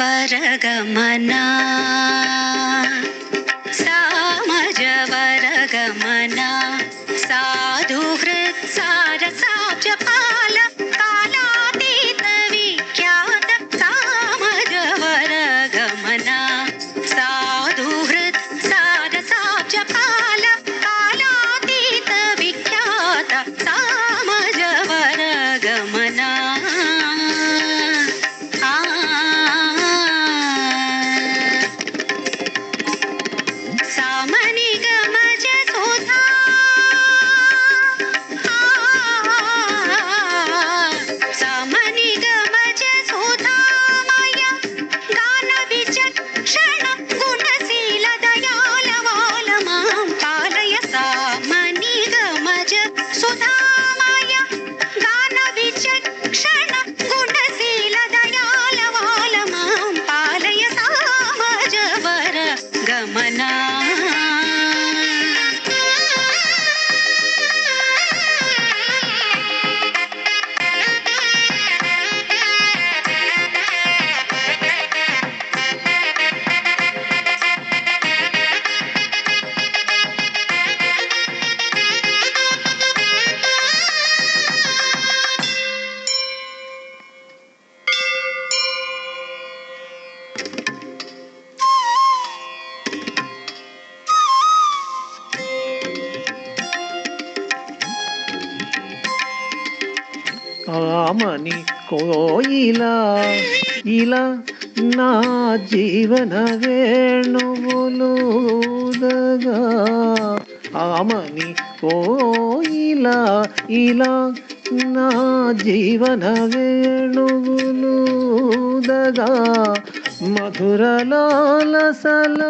सामजवरगमना सामजवरगमना साधुहृत् सारसाब्जपाल कालातीत विख्यात सामजवरगमना साधुहृत् सारसाब्जपाल कालातीत विख्यात सामजवरगमना गमना ఆమని కోయిలా ఇలా నా జీవన వేణువులుదగా ఆమని కోయిలా ఇలా నా జీవన వేణువులుదగా మధురలాలసల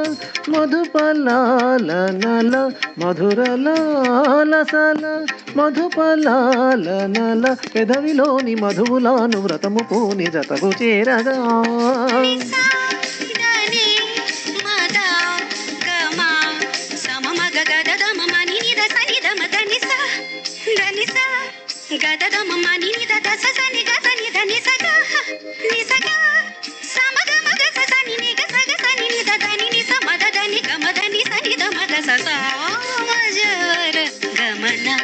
మధుపలాలనల మధురలాలసల మధుపలాలనల పెదవిలోని మధువులాను వ్రతము పూని జతకు చేరగా गमना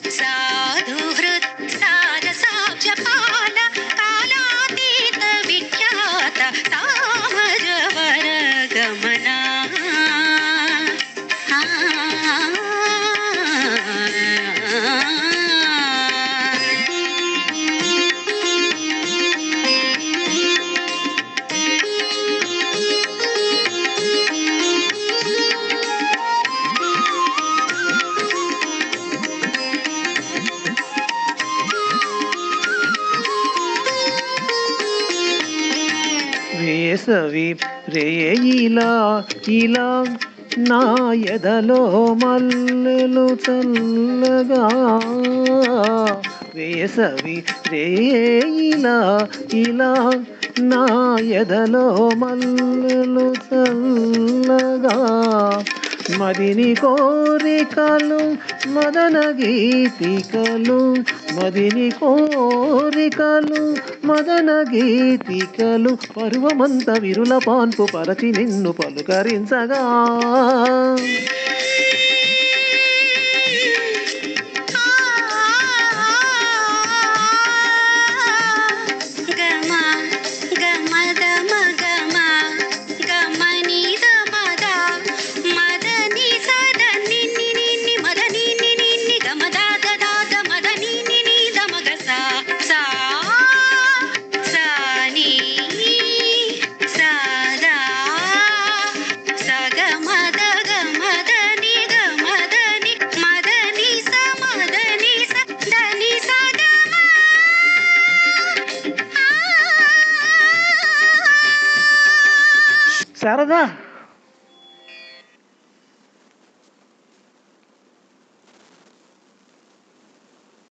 साधुहृत् सारसाब्जपाल कालातीत विख्यात सामजवरगमना వేసవి రేయిలా ఇలా నా ఎదలో మల్లెలు చల్లగా వేసవి రేయిలా ఇలా నా ఎదలో మల్లెలు చల్లగా మదిని కోరికలు మదన గీతికలు మదిని కోరికలు మదన గీతికలు పరువమంత విరుల పాన్పు పరచి నిన్ను పలుకరించగా శారదా